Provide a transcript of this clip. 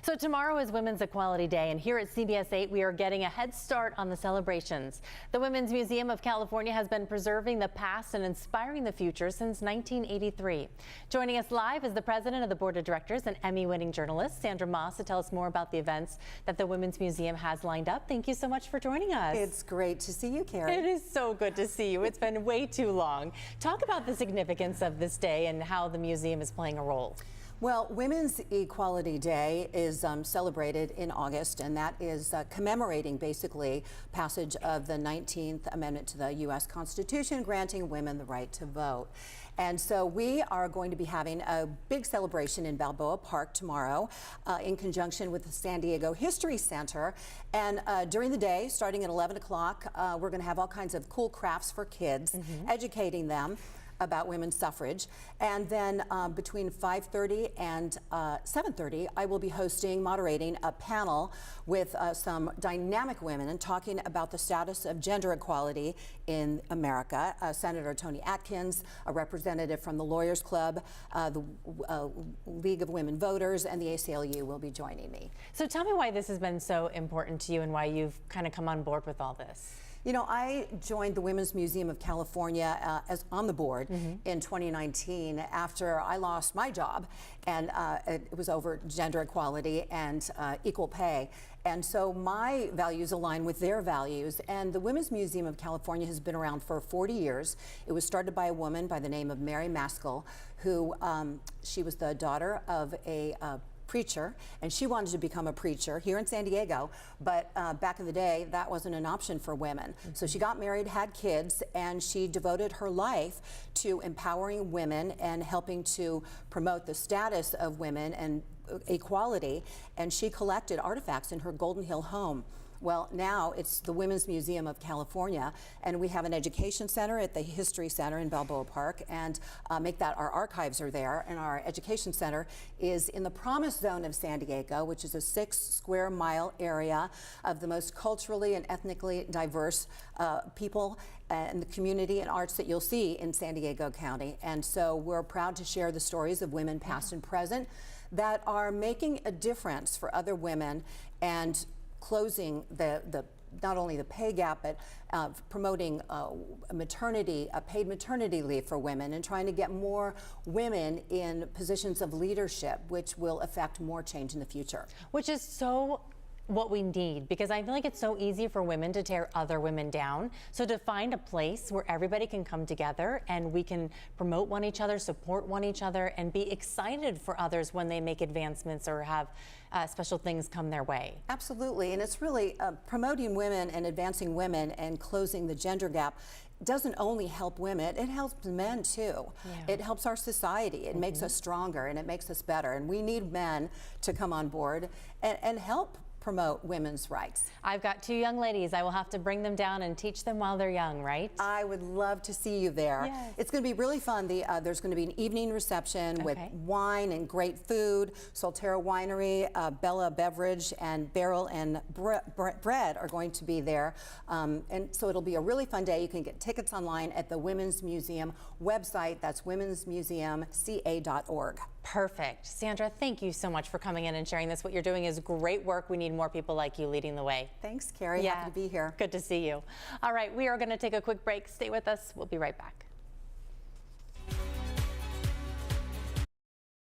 So tomorrow is Women's Equality Day, and here at CBS 8 we are getting a head start on the celebrations. The Women's Museum of California has been preserving the past and inspiring the future since 1983. Joining us live is the president of the board of directors and Emmy-winning journalist Sandra Maas to tell us more about the events that the Women's Museum has lined up. Thank you so much for joining us. It's great to see you, Carrie. It is so good to see you. It's been way too long. Talk about the significance of this day and how the museum is playing a role. Well, Women's Equality Day is celebrated in August, and that is commemorating basically passage of the 19th Amendment to the U.S. Constitution, granting women the right to vote. And so we are going to be having a big celebration in Balboa Park tomorrow in conjunction with the San Diego History Center. And during the day, starting at 11 o'clock, we're going to have all kinds of cool crafts for kids, educating them about women's suffrage. And then between 5:30 and 7:30, I will be moderating a panel with some dynamic women and talking about the status of gender equality in America. Senator Toni Atkins, a representative from the Lawyers Club, the League of Women Voters, and the ACLU will be joining me. So tell me why this has been so important to you and why you've kind of come on board with all this. You know, I joined the Women's Museum of California as on the board in 2019 after I lost my job, and it was over gender equality and equal pay. And so my values align with their values, and the Women's Museum of California has been around for 40 years. It was started by a woman by the name of Mary Maskell, who she was the daughter of a preacher, and she wanted to become a preacher here in San Diego, but back in the day that wasn't an option for women. So she got married, had kids, and she devoted her life to empowering women and helping to promote the status of women and equality, and she collected artifacts in her Golden Hill home. Well, now it's the Women's Museum of California, and we have an education center at the History Center in Balboa Park, and our archives are there, and our education center is in the Promise Zone of San Diego, which is a 6-square-mile area of the most culturally and ethnically diverse people and the community and arts that you'll see in San Diego County. And so we're proud to share the stories of women past and present that are making a difference for other women and closing not only the pay gap, but promoting a paid maternity leave for women and trying to get more women in positions of leadership, which will affect more change in the future. Which is so what we need, because I feel like it's so easy for women to tear other women down. So to find a place where everybody can come together and we can promote one each other, support one each other, and be excited for others when they make advancements or have special things come their way. Absolutely, and it's really promoting women and advancing women and closing the gender gap doesn't only help women, it helps men too. Yeah. It helps our society. It makes us stronger and it makes us better. And we need men to come on board and help promote women's rights. I've got 2 young ladies. I will have to bring them down and teach them while they're young, right? I would love to see you there. Yes. It's going to be really fun. There's going to be an evening reception with wine and great food. Solterra Winery, Bella Beverage, and Barrel and Bread are going to be there. And so it'll be a really fun day. You can get tickets online at the Women's Museum website. That's womensmuseumca.org. Perfect. Sandra, thank you so much for coming in and sharing this. What you're doing is great work. We need more people like you leading the way. Thanks, Carrie. Happy to be here. Good to see you. All right, we are going to take a quick break. Stay with us. We'll be right back.